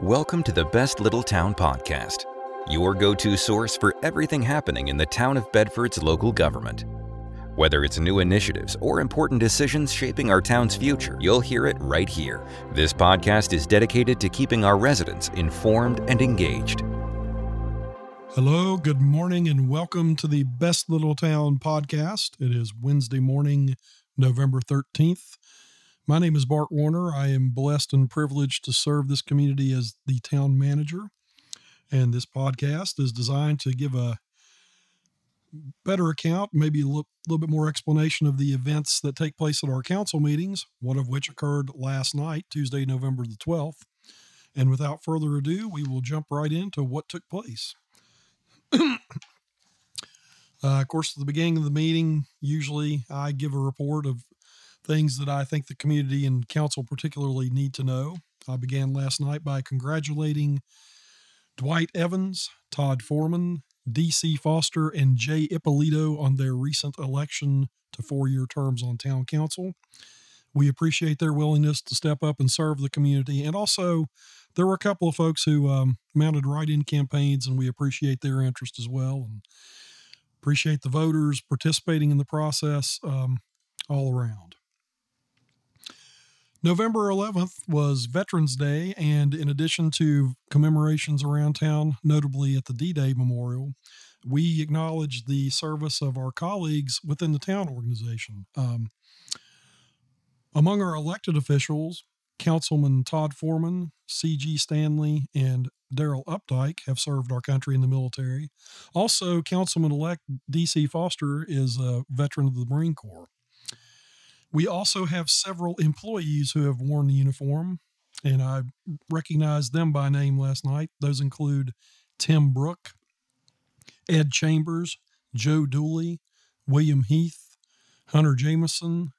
Welcome to the Best Little Town Podcast, your go-to source for everything happening in the town of Bedford's local government. Whether it's new initiatives or important decisions shaping our town's future, you'll hear it right here. This podcast is dedicated to keeping our residents informed and engaged. Hello, good morning, and welcome to the Best Little Town Podcast. It is Wednesday morning, November 13th. My name is Bart Warner. I am blessed and privileged to serve this community as the town manager. And this podcast is designed to give a better account, maybe a little bit more explanation of the events that take place at our council meetings, one of which occurred last night, Tuesday, November the 12th. And without further ado, we will jump right into what took place. Of course, at the beginning of the meeting, usually I give a report of things that I think the community and council particularly need to know. I began last night by congratulating Dwight Evans, Todd Foreman, D.C. Foster, and Jay Ippolito on their recent election to 4-year terms on town council. We appreciate their willingness to step up and serve the community. And also, there were a couple of folks who mounted write-in campaigns, and we appreciate their interest as well. And appreciate the voters participating in the process all around. November 11th was Veterans Day, and in addition to commemorations around town, notably at the D-Day Memorial, we acknowledged the service of our colleagues within the town organization. Among our elected officials, Councilman Todd Foreman, C.G. Stanley, and Daryl Updike have served our country in the military. Also, Councilman-elect D.C. Foster is a veteran of the Marine Corps. We also have several employees who have worn the uniform, and I recognized them by name last night. Those include Tim Brook, Ed Chambers, Joe Dooley, William Heath, Hunter Jameson,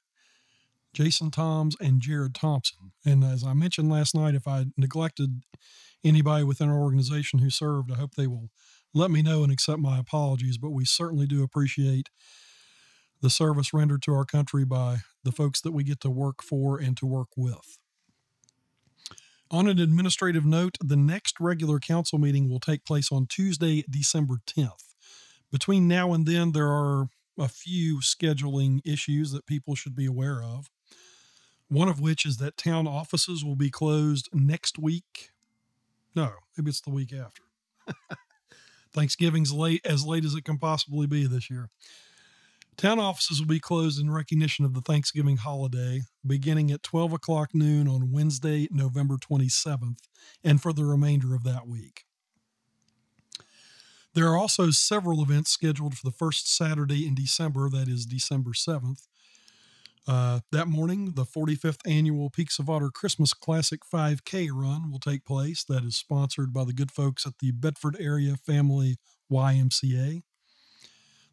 Jason Toms, and Jared Thompson. And as I mentioned last night, if I neglected anybody within our organization who served, I hope they will let me know and accept my apologies, but we certainly do appreciate the service rendered to our country by the folks that we get to work for and to work with. On an administrative note, the next regular council meeting will take place on Tuesday, December 10th. Between now and then, there are a few scheduling issues that people should be aware of. One of which is that town offices will be closed next week. No, maybe it's the week after. Thanksgiving's as late as it can possibly be this year. Town offices will be closed in recognition of the Thanksgiving holiday, beginning at 12 o'clock noon on Wednesday, November 27th, and for the remainder of that week. There are also several events scheduled for the first Saturday in December, that is December 7th. That morning, the 45th annual Peaks of Otter Christmas Classic 5K run will take place. That is sponsored by the good folks at the Bedford Area Family YMCA.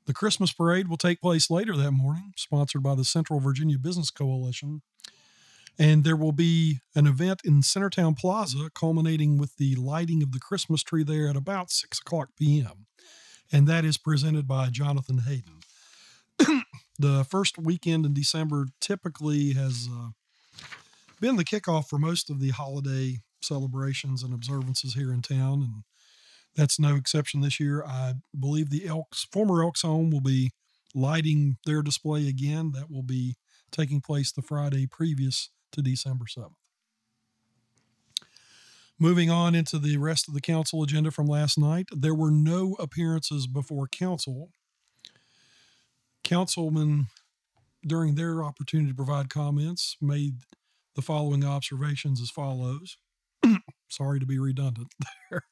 The Christmas Parade will take place later that morning, sponsored by the Central Virginia Business Coalition. And there will be an event in Centertown Plaza culminating with the lighting of the Christmas tree there at about 6 o'clock p.m. And that is presented by Jonathan Hayden. The first weekend in December typically has been the kickoff for most of the holiday celebrations and observances here in town, and that's no exception this year. I believe the former Elks Home will be lighting their display again. That will be taking place the Friday previous to December 7th. Moving on into the rest of the council agenda from last night, there were no appearances before council. Councilmen, during their opportunity to provide comments, made the following observations as follows. Sorry to be redundant there.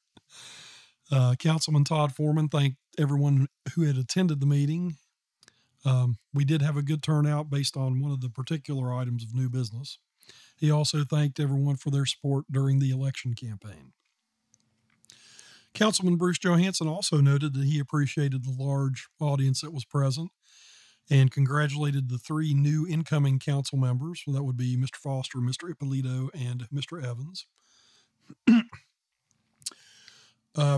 Councilman Todd Foreman thanked everyone who had attended the meeting. We did have a good turnout based on one of the particular items of new business. He also thanked everyone for their support during the election campaign. Councilman Bruce Johansson also noted that he appreciated the large audience that was present and congratulated the 3 new incoming council members. That would be Mr. Foster, Mr. Ippolito, and Mr. Evans.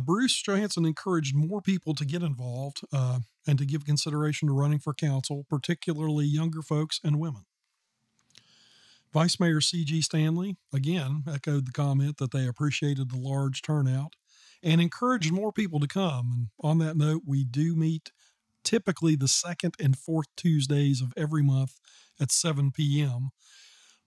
Bruce Johansson encouraged more people to get involved and to give consideration to running for council, particularly younger folks and women. Vice Mayor C.G. Stanley, again, echoed the comment that they appreciated the large turnout and encouraged more people to come. And on that note, we do meet typically the second and fourth Tuesdays of every month at 7 p.m.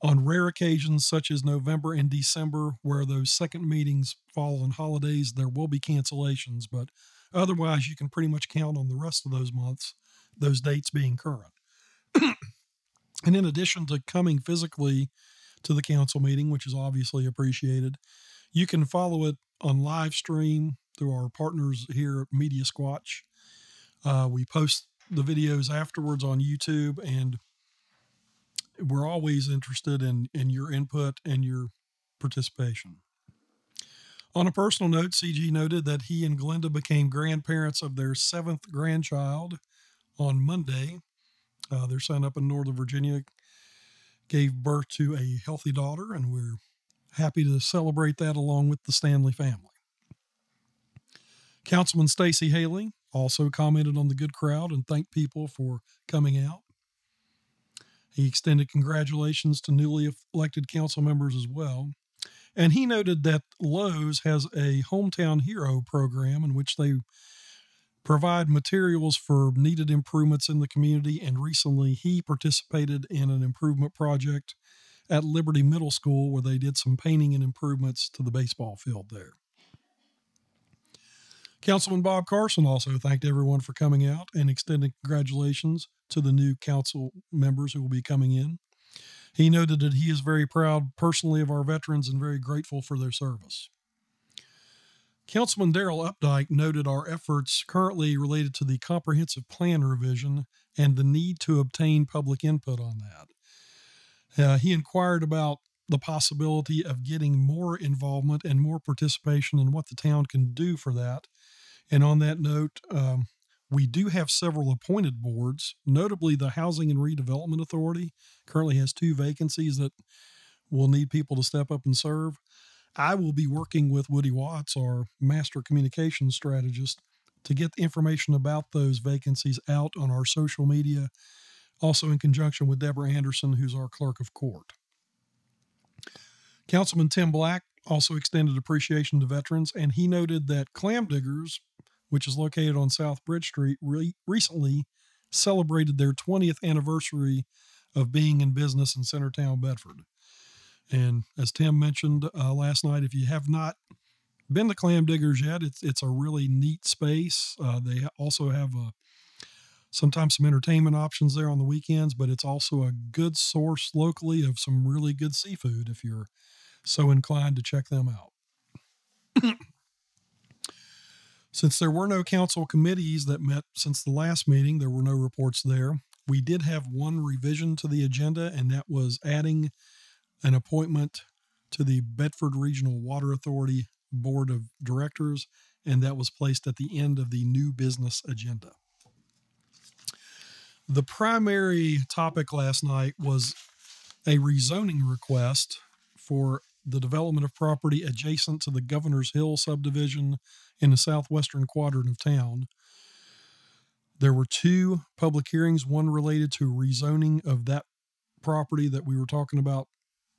On rare occasions, such as November and December, where those second meetings fall on holidays, there will be cancellations, but otherwise you can pretty much count on the rest of those months, those dates being current. And in addition to coming physically to the council meeting, which is obviously appreciated, you can follow it on live stream through our partners here at Media Squatch. We post the videos afterwards on YouTube, and we're always interested in your input and your participation. On a personal note, CG noted that he and Glenda became grandparents of their 7th grandchild on Monday. Their son up in Northern Virginia gave birth to a healthy daughter, and we're happy to celebrate that along with the Stanley family. Councilman Stacey Haley also commented on the good crowd and thanked people for coming out. He extended congratulations to newly elected council members as well. And he noted that Lowe's has a Hometown Hero program in which they provide materials for needed improvements in the community. And recently he participated in an improvement project at Liberty Middle School where they did some painting and improvements to the baseball field there. Councilman Bob Carson also thanked everyone for coming out and extended congratulations to the new council members who will be coming in. He noted that he is very proud personally of our veterans and very grateful for their service. Councilman Darrell Updike noted our efforts currently related to the comprehensive plan revision and the need to obtain public input on that. He inquired about the possibility of getting more involvement and more participation in what the town can do for that. And on that note, we do have several appointed boards, notably the Housing and Redevelopment Authority currently has 2 vacancies that will need people to step up and serve. I will be working with Woody Watts, our master communications strategist, to get the information about those vacancies out on our social media, also in conjunction with Deborah Anderson, who's our clerk of court. Councilman Tim Black also extended appreciation to veterans, and he noted that Clam Diggers, which is located on South Bridge Street, recently celebrated their 20th anniversary of being in business in Centertown, Bedford. And as Tim mentioned last night, if you have not been to Clam Diggers yet, it's a really neat space. They also have sometimes some entertainment options there on the weekends, but it's also a good source locally of some really good seafood if you're so inclined to check them out. Since there were no council committees that met since the last meeting, there were no reports there. We did have one revision to the agenda, and that was adding an appointment to the Bedford Regional Water Authority Board of Directors, and that was placed at the end of the new business agenda. The primary topic last night was a rezoning request for the development of property adjacent to the Governor's Hill subdivision in the southwestern quadrant of town. There were 2 public hearings, one related to rezoning of that property that we were talking about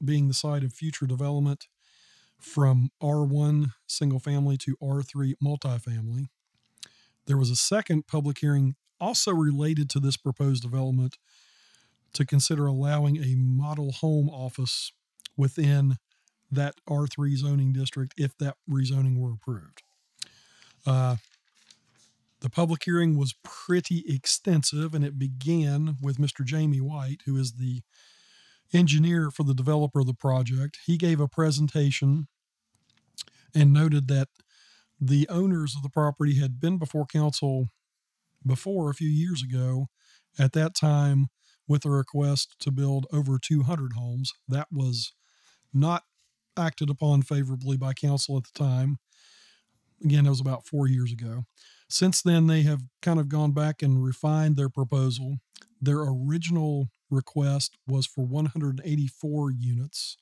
being the site of future development from R1 single family to R3 multifamily. There was a second public hearing also related to this proposed development to consider allowing a model home office within that R3 zoning district if that rezoning were approved. The public hearing was pretty extensive, and it began with Mr. Jamie White, who is the engineer for the developer of the project. He gave a presentation and noted that the owners of the property had been before council before a few years ago, at that time with a request to build over 200 homes. That was not acted upon favorably by council at the time. Again, that was about 4 years ago. Since then, they have kind of gone back and refined their proposal. Their original request was for 184 units,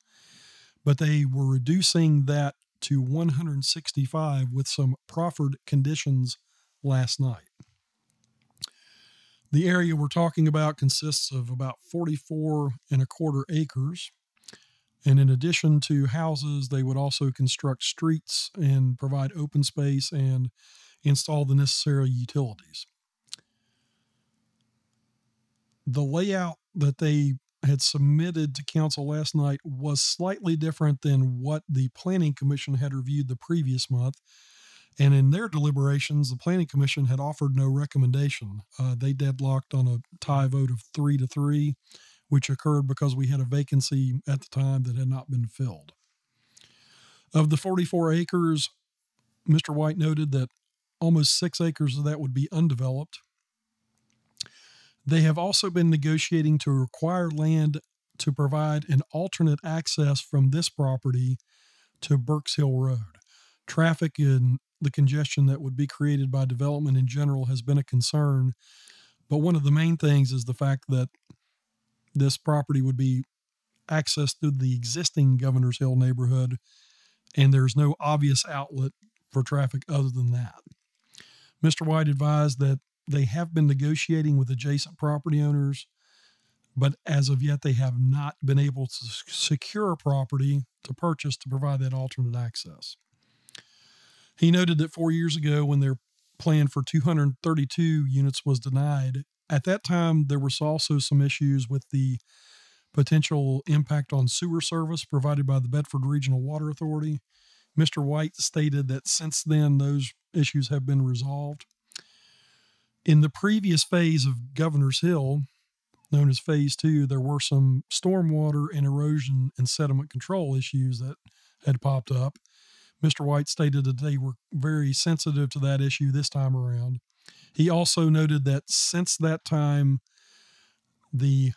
but they were reducing that to 165 with some proffered conditions last night. The area we're talking about consists of about 44 1/4 acres. And in addition to houses, they would also construct streets and provide open space and install the necessary utilities. The layout that they had submitted to council last night was slightly different than what the Planning Commission had reviewed the previous month. And in their deliberations, the Planning Commission had offered no recommendation. They deadlocked on a tie vote of 3-3, which occurred because we had a vacancy at the time that had not been filled. Of the 44 acres, Mr. White noted that almost 6 acres of that would be undeveloped. They have also been negotiating to require land to provide an alternate access from this property to Burks Hill Road. Traffic and the congestion that would be created by development in general has been a concern, but one of the main things is the fact that this property would be accessed through the existing Governor's Hill neighborhood, and there's no obvious outlet for traffic other than that. Mr. White advised that they have been negotiating with adjacent property owners, but as of yet, they have not been able to secure a property to purchase to provide that alternate access. He noted that 4 years ago, when their plan for 232 units was denied, at that time, there was also some issues with the potential impact on sewer service provided by the Bedford Regional Water Authority. Mr. White stated that since then, those issues have been resolved. In the previous phase of Governor's Hill, known as Phase 2, there were some stormwater and erosion and sediment control issues that had popped up. Mr. White stated that they were very sensitive to that issue this time around. He also noted that since that time, the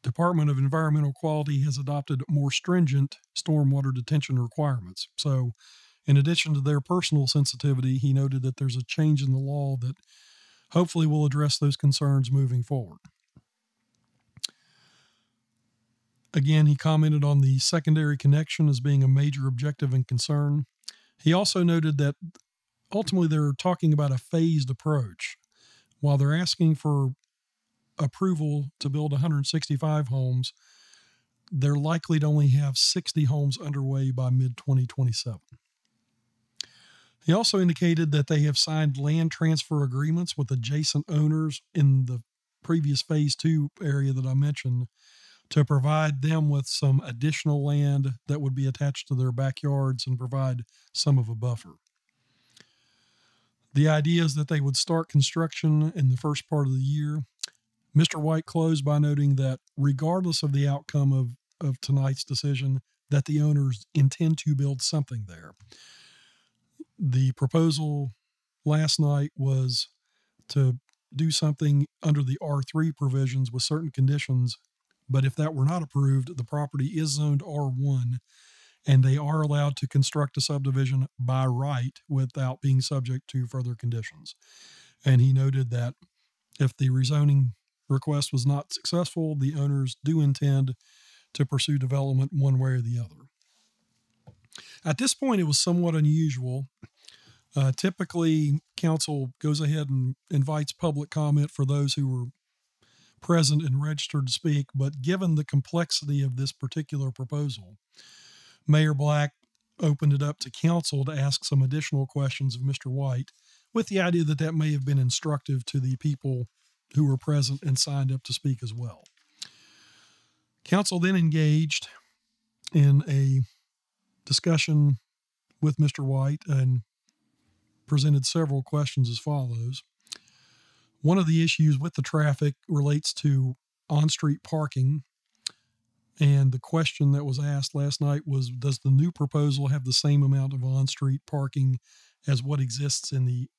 Department of Environmental Quality has adopted more stringent stormwater detention requirements. So, in addition to their personal sensitivity, he noted that there's a change in the law that hopefully will address those concerns moving forward. Again, he commented on the secondary connection as being a major objective and concern. He also noted that ultimately they're talking about a phased approach. While they're asking for approval to build 165 homes, they're likely to only have 60 homes underway by mid-2027. He also indicated that they have signed land transfer agreements with adjacent owners in the previous Phase 2 area that I mentioned to provide them with some additional land that would be attached to their backyards and provide some of a buffer. The idea is that they would start construction in the first part of the year. Mr. White closed by noting that regardless of the outcome of tonight's decision, that the owners intend to build something there. The proposal last night was to do something under the R3 provisions with certain conditions, but if that were not approved, the property is zoned R1, and they are allowed to construct a subdivision by right without being subject to further conditions. And he noted that if the rezoning request was not successful, the owners do intend to pursue development one way or the other. At this point, it was somewhat unusual. Typically, council goes ahead and invites public comment for those who were present and registered to speak, but given the complexity of this particular proposal, Mayor Black opened it up to council to ask some additional questions of Mr. White, with the idea that that may have been instructive to the people who were present and signed up to speak as well. Council then engaged in a discussion with Mr. White and presented several questions as follows. One of the issues with the traffic relates to on-street parking, and the question that was asked last night was, does the new proposal have the same amount of on-street parking as what exists in the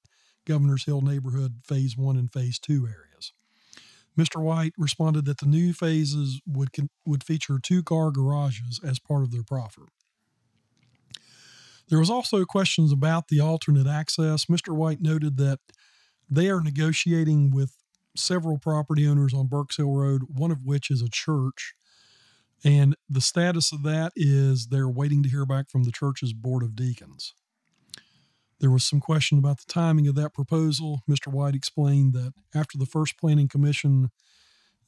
Governor's Hill neighborhood Phase 1 and Phase 2 areas? Mr. White responded that the new phases would feature 2-car garages as part of their proffer. There was also questions about the alternate access. Mr. White noted that they are negotiating with several property owners on Burks Hill Road, one of which is a church. And the status of that is they're waiting to hear back from the church's Board of Deacons. There was some question about the timing of that proposal. Mr. White explained that after the first Planning Commission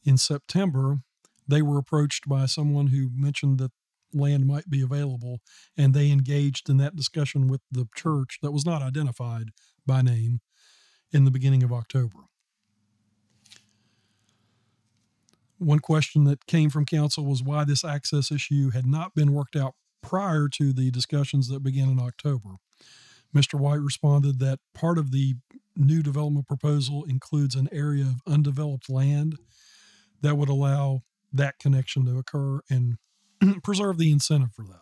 in September, they were approached by someone who mentioned that land might be available, and they engaged in that discussion with the church that was not identified by name in the beginning of October. One question that came from council was why this access issue had not been worked out prior to the discussions that began in October. Mr. White responded that part of the new development proposal includes an area of undeveloped land that would allow that connection to occur and preserve the incentive for that.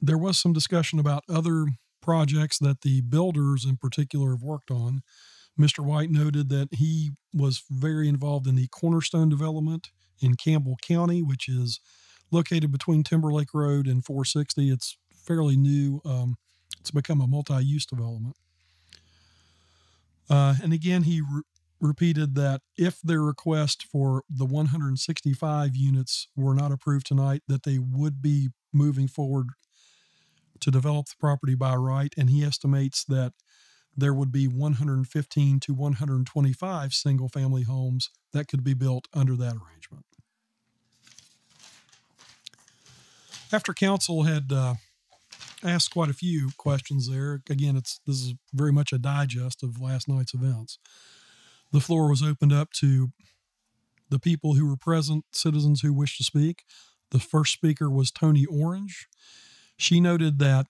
There was some discussion about other projects that the builders in particular have worked on. Mr. White noted that he was very involved in the Cornerstone development in Campbell County, which is located between Timberlake Road and 460. It's fairly new. It's become a multi-use development. And again, he repeated that if their request for the 165 units were not approved tonight, that they would be moving forward to develop the property by right, and he estimates that there would be 115 to 125 single-family homes that could be built under that arrangement. After council had asked quite a few questions there, again, this is very much a digest of last night's events. The floor was opened up to the people who were present, citizens who wished to speak. The first speaker was Tony Orange. She noted that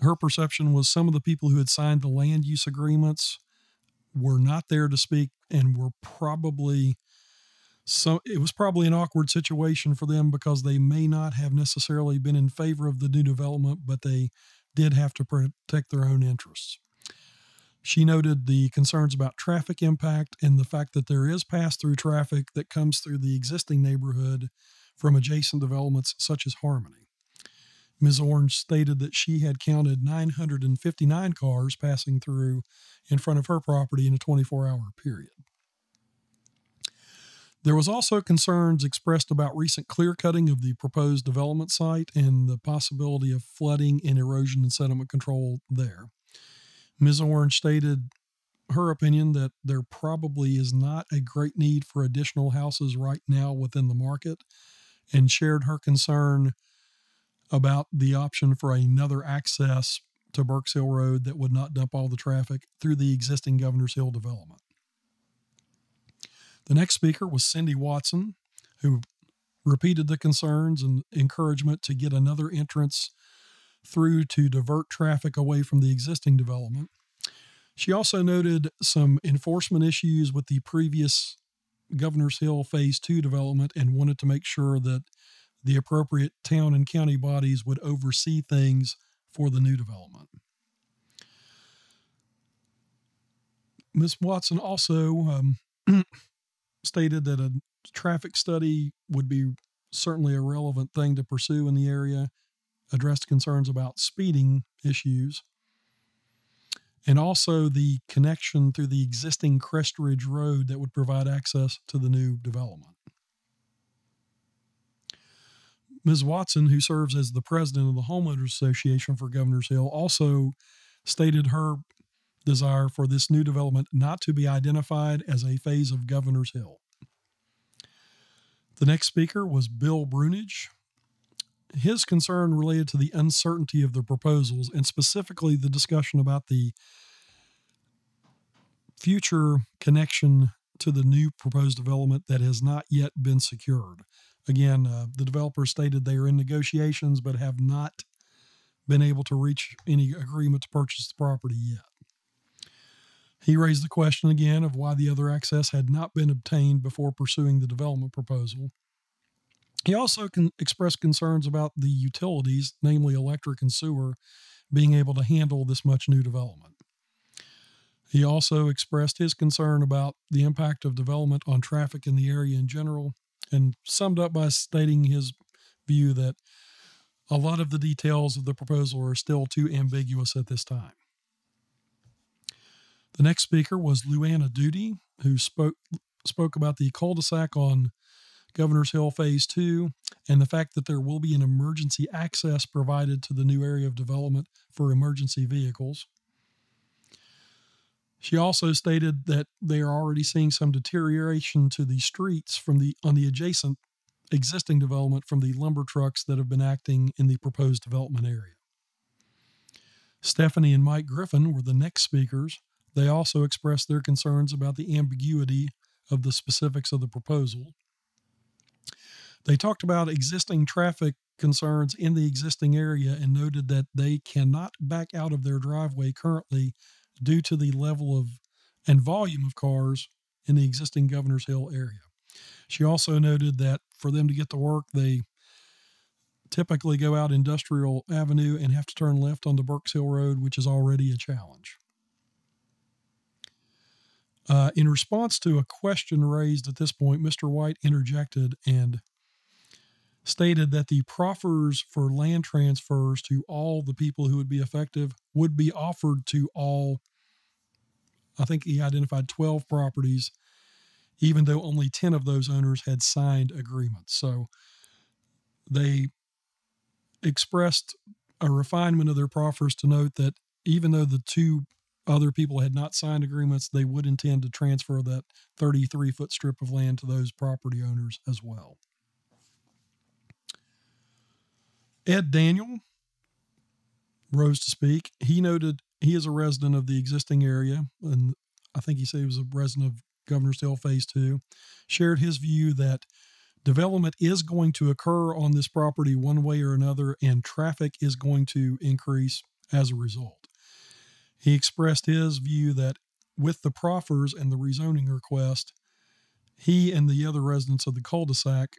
her perception was some of the people who had signed the land use agreements were not there to speak and were probably it was probably an awkward situation for them because they may not have necessarily been in favor of the new development, but they did have to protect their own interests. She noted the concerns about traffic impact and the fact that there is pass-through traffic that comes through the existing neighborhood from adjacent developments such as Harmony. Ms. Orange stated that she had counted 959 cars passing through in front of her property in a 24-hour period. There was also concerns expressed about recent clear cutting of the proposed development site and the possibility of flooding and erosion and sediment control there. Ms. Orange stated her opinion that there probably is not a great need for additional houses right now within the market, and shared her concern about the option for another access to Burks Hill Road that would not dump all the traffic through the existing Governor's Hill development. The next speaker was Cindy Watson, who repeated the concerns and encouragement to get another entrance through to divert traffic away from the existing development. She also noted some enforcement issues with the previous Governor's Hill Phase 2 development and wanted to make sure that the appropriate town and county bodies would oversee things for the new development. Ms. Watson also stated that a traffic study would be certainly a relevant thing to pursue in the area, addressed concerns about speeding issues, and also the connection through the existing Crest Ridge Road that would provide access to the new development. Ms. Watson, who serves as the president of the Homeowners Association for Governor's Hill, also stated her desire for this new development not to be identified as a phase of Governor's Hill. The next speaker was Bill Brunage. His concern related to the uncertainty of the proposals and specifically the discussion about the future connection to the new proposed development that has not yet been secured. Again, the developer stated they are in negotiations but have not been able to reach any agreement to purchase the property yet. He raised the question again of why the other access had not been obtained before pursuing the development proposal. He also expressed concerns about the utilities, namely electric and sewer, being able to handle this much new development. He also expressed his concern about the impact of development on traffic in the area in general, and summed up by stating his view that a lot of the details of the proposal are still too ambiguous at this time. The next speaker was Luana Duty, who spoke about the cul-de-sac on Governor's Hill Phase 2 and the fact that there will be an emergency access provided to the new area of development for emergency vehicles. She also stated that they are already seeing some deterioration to the streets on the adjacent existing development from the lumber trucks that have been acting in the proposed development area. Stephanie and Mike Griffin were the next speakers. They also expressed their concerns about the ambiguity of the specifics of the proposal. They talked about existing traffic concerns in the existing area and noted that they cannot back out of their driveway currently due to the level of and volume of cars in the existing Governor's Hill area. She also noted that for them to get to work, they typically go out Industrial Avenue and have to turn left onto Burks Hill Road, which is already a challenge. In response to a question raised at this point, Mr. White interjected and stated that the proffers for land transfers to all the people who would be effective would be offered to all, I think he identified 12 properties, even though only 10 of those owners had signed agreements. So they expressed a refinement of their proffers to note that even though the two other people had not signed agreements, they would intend to transfer that 33-foot strip of land to those property owners as well. Ed Daniel rose to speak. He noted he is a resident of the existing area, and I think he said he was a resident of Governor's Hill Phase 2, shared his view that development is going to occur on this property one way or another, and traffic is going to increase as a result. He expressed his view that with the proffers and the rezoning request, he and the other residents of the cul-de-sac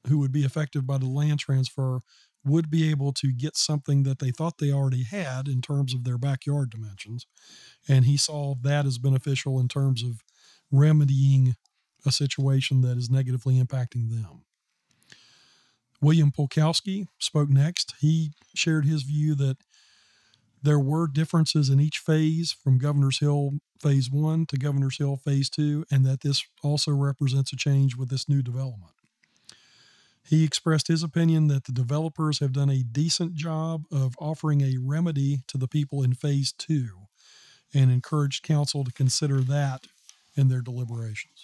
who would be affected by the land transfer would be able to get something that they thought they already had in terms of their backyard dimensions. And he saw that as beneficial in terms of remedying a situation that is negatively impacting them. William Polkowski spoke next. He shared his view that there were differences in each phase from Governor's Hill Phase 1 to Governor's Hill Phase 2, and that this also represents a change with this new development. He expressed his opinion that the developers have done a decent job of offering a remedy to the people in Phase 2 and encouraged council to consider that in their deliberations.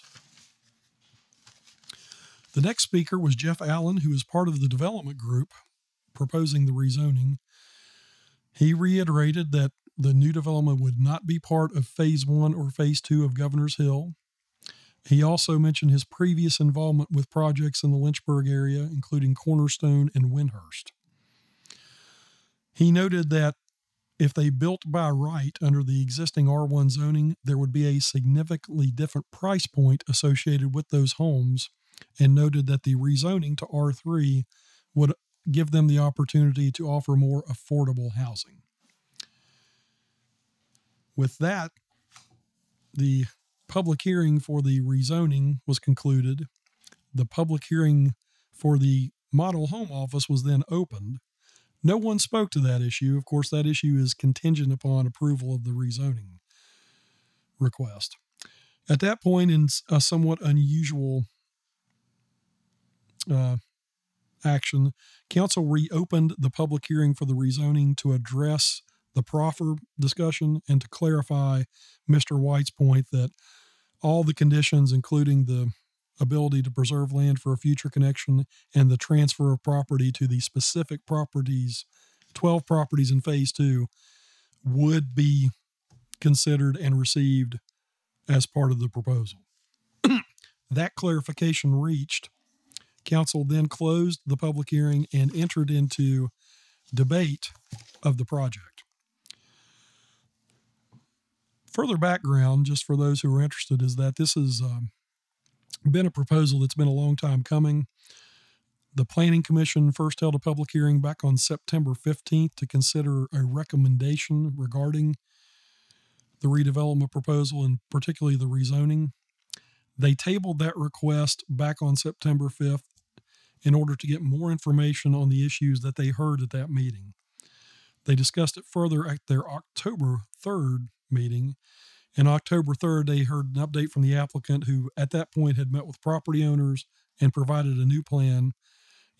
The next speaker was Jeff Allen, who is part of the development group proposing the rezoning. He reiterated that the new development would not be part of Phase 1 or Phase 2 of Governor's Hill. He also mentioned his previous involvement with projects in the Lynchburg area, including Cornerstone and Windhurst. He noted that if they built by right under the existing R1 zoning, there would be a significantly different price point associated with those homes, and noted that the rezoning to R3 would give them the opportunity to offer more affordable housing. With that, the public hearing for the rezoning was concluded. The public hearing for the model home office was then opened. No one spoke to that issue. Of course, that issue is contingent upon approval of the rezoning request. At that point, in a somewhat unusual action, council reopened the public hearing for the rezoning to address the proffer discussion and to clarify Mr. White's point that all the conditions, including the ability to preserve land for a future connection and the transfer of property to the specific properties, 12 properties in Phase 2, would be considered and received as part of the proposal. That clarification reached, council then closed the public hearing and entered into debate of the project. Further background, just for those who are interested, is that this has been a proposal that's been a long time coming. The Planning Commission first held a public hearing back on September 15th to consider a recommendation regarding the redevelopment proposal and particularly the rezoning. They tabled that request back on September 5th in order to get more information on the issues that they heard at that meeting. They discussed it further at their October 3rd meeting. On October 3rd, they heard an update from the applicant, who at that point had met with property owners and provided a new plan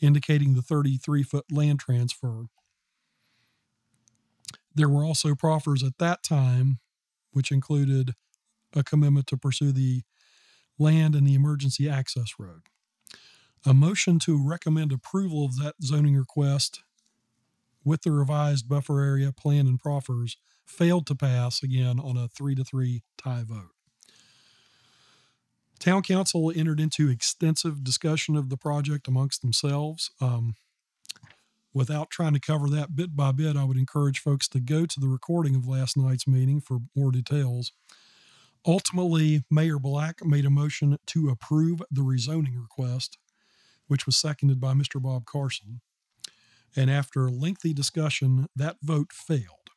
indicating the 33-foot land transfer. There were also proffers at that time which included a commitment to pursue the land and the emergency access road. A motion to recommend approval of that zoning request with the revised buffer area plan and proffers failed to pass, again, on a 3-3 tie vote. Town Council entered into extensive discussion of the project amongst themselves. Without trying to cover that bit by bit, I would encourage folks to go to the recording of last night's meeting for more details. Ultimately, Mayor Black made a motion to approve the rezoning request, which was seconded by Mr. Bob Carson. And after lengthy discussion, that vote failed.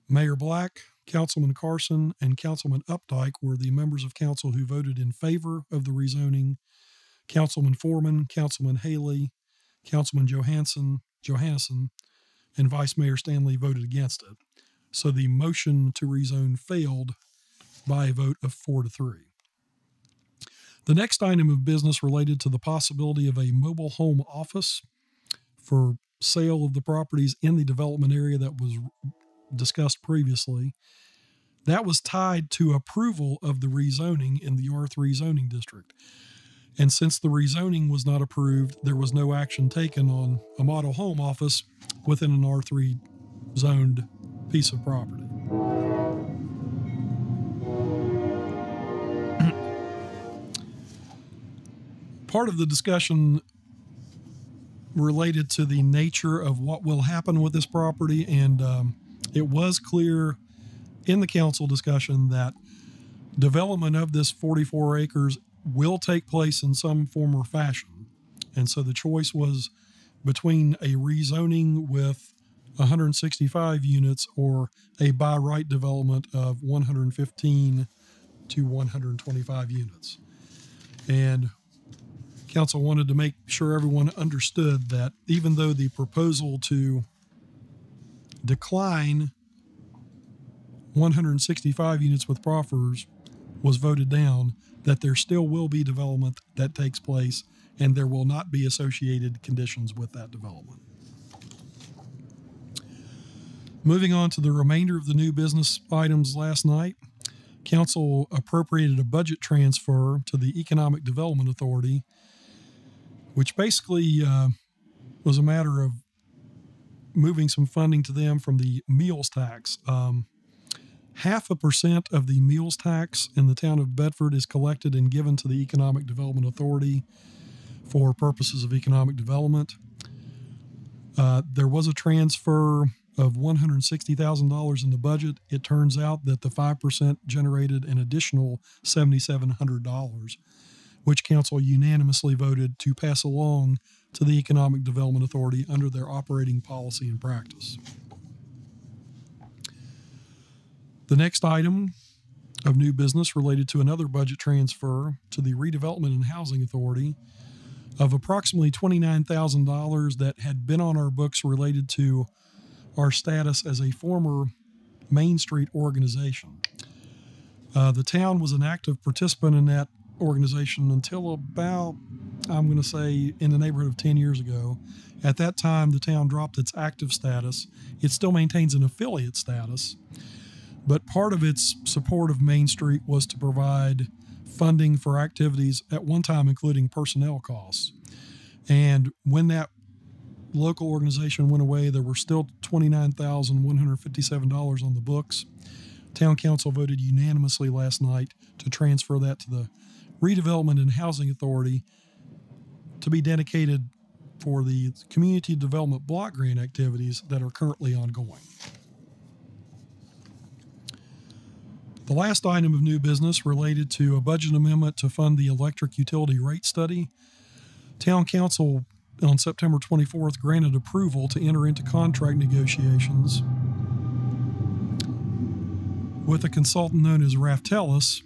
Mayor Black, Councilman Carson, and Councilman Updike were the members of council who voted in favor of the rezoning. Councilman Foreman, Councilman Haley, Councilman Johansson, and Vice Mayor Stanley voted against it. So the motion to rezone failed by a vote of 4-3. The next item of business related to the possibility of a mobile home office for sale of the properties in the development area that was discussed previously. That was tied to approval of the rezoning in the R3 zoning district. And since the rezoning was not approved, there was no action taken on a model home office within an R3 zoned piece of property. Part of the discussion related to the nature of what will happen with this property, and it was clear in the council discussion that development of this 44 acres will take place in some form or fashion. And so the choice was between a rezoning with 165 units or a by right development of 115 to 125 units. And council wanted to make sure everyone understood that even though the proposal to decline 165 units with proffers was voted down, that there still will be development that takes place and there will not be associated conditions with that development. Moving on to the remainder of the new business items last night, council appropriated a budget transfer to the Economic Development Authority, which basically was a matter of moving some funding to them from the meals tax. 0.5% of the meals tax in the town of Bedford is collected and given to the Economic Development Authority for purposes of economic development. There was a transfer of $160,000 in the budget. It turns out that the 5% generated an additional $7,700, which council unanimously voted to pass along to the Economic Development Authority under their operating policy and practice. The next item of new business related to another budget transfer to the Redevelopment and Housing Authority of approximately $29,000 that had been on our books related to our status as a former Main Street organization. The town was an active participant in that organization until about, I'm going to say, in the neighborhood of 10 years ago. At that time, the town dropped its active status. It still maintains an affiliate status, but part of its support of Main Street was to provide funding for activities at one time, including personnel costs. And when that local organization went away, there were still $29,157 on the books. Town council voted unanimously last night to transfer that to the Redevelopment and Housing Authority to be dedicated for the community development block grant activities that are currently ongoing. The last item of new business related to a budget amendment to fund the electric utility rate study. Town council on September 24th granted approval to enter into contract negotiations with a consultant known as Rathalos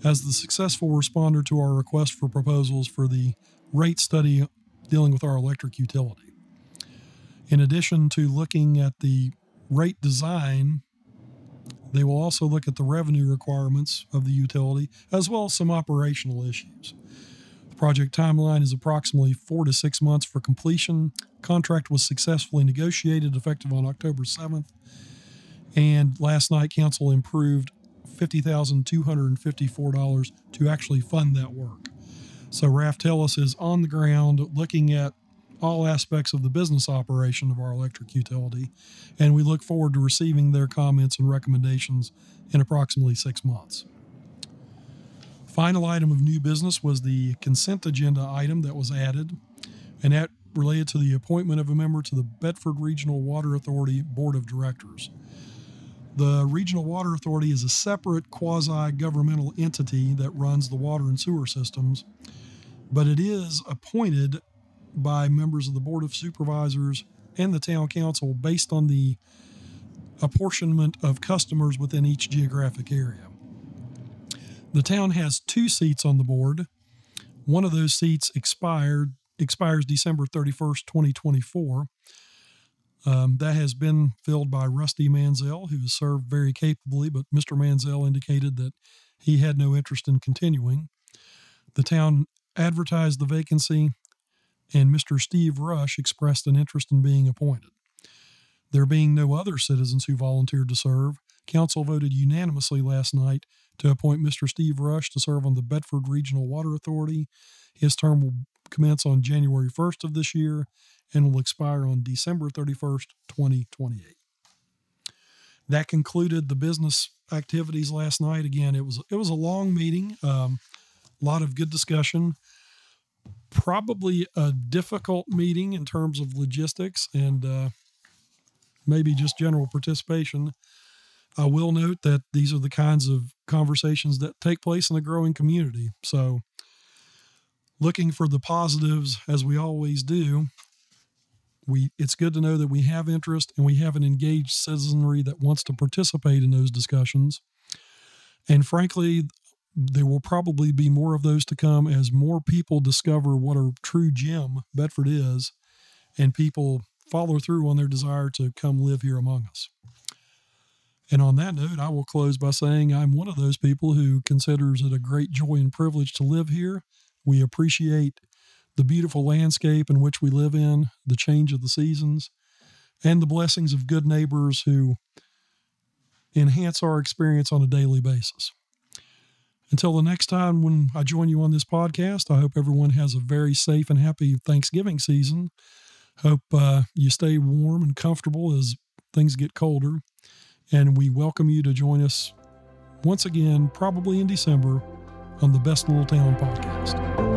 as the successful responder to our request for proposals for the rate study dealing with our electric utility. In addition to looking at the rate design, they will also look at the revenue requirements of the utility as well as some operational issues. The project timeline is approximately 4 to 6 months for completion. Contract was successfully negotiated effective on October 7th. And last night, council improved $50,254 to actually fund that work. So Rathalos is on the ground looking at all aspects of the business operation of our electric utility, and we look forward to receiving their comments and recommendations in approximately 6 months. Final item of new business was the consent agenda item that was added, and that related to the appointment of a member to the Bedford Regional Water Authority Board of Directors. The Regional Water Authority is a separate quasi-governmental entity that runs the water and sewer systems, but it is appointed by members of the Board of Supervisors and the Town Council based on the apportionment of customers within each geographic area. The town has 2 seats on the board. One of those seats expires December 31st, 2024. That has been filled by Rusty Manziel, who has served very capably, but Mr. Manziel indicated that he had no interest in continuing. The town advertised the vacancy, and Mr. Steve Rush expressed an interest in being appointed. There being no other citizens who volunteered to serve, council voted unanimously last night to appoint Mr. Steve Rush to serve on the Bedford Regional Water Authority. His term will commence on January 1st of this year and will expire on December 31st, 2028. That concluded the business activities last night. Again, it was a long meeting, a lot of good discussion. Probably a difficult meeting in terms of logistics and maybe just general participation. I will note that these are the kinds of conversations that take place in a growing community. So looking for the positives, as we always do, it's good to know that we have interest and we have an engaged citizenry that wants to participate in those discussions. And frankly, there will probably be more of those to come as more people discover what a true gem Bedford is, and people follow through on their desire to come live here among us. And on that note, I will close by saying I'm one of those people who considers it a great joy and privilege to live here. We appreciate the beautiful landscape in which we live in, the change of the seasons, and the blessings of good neighbors who enhance our experience on a daily basis. Until the next time when I join you on this podcast, I hope everyone has a very safe and happy Thanksgiving season. Hope you stay warm and comfortable as things get colder. And we welcome you to join us once again, probably in December, on the Best Little Town podcast.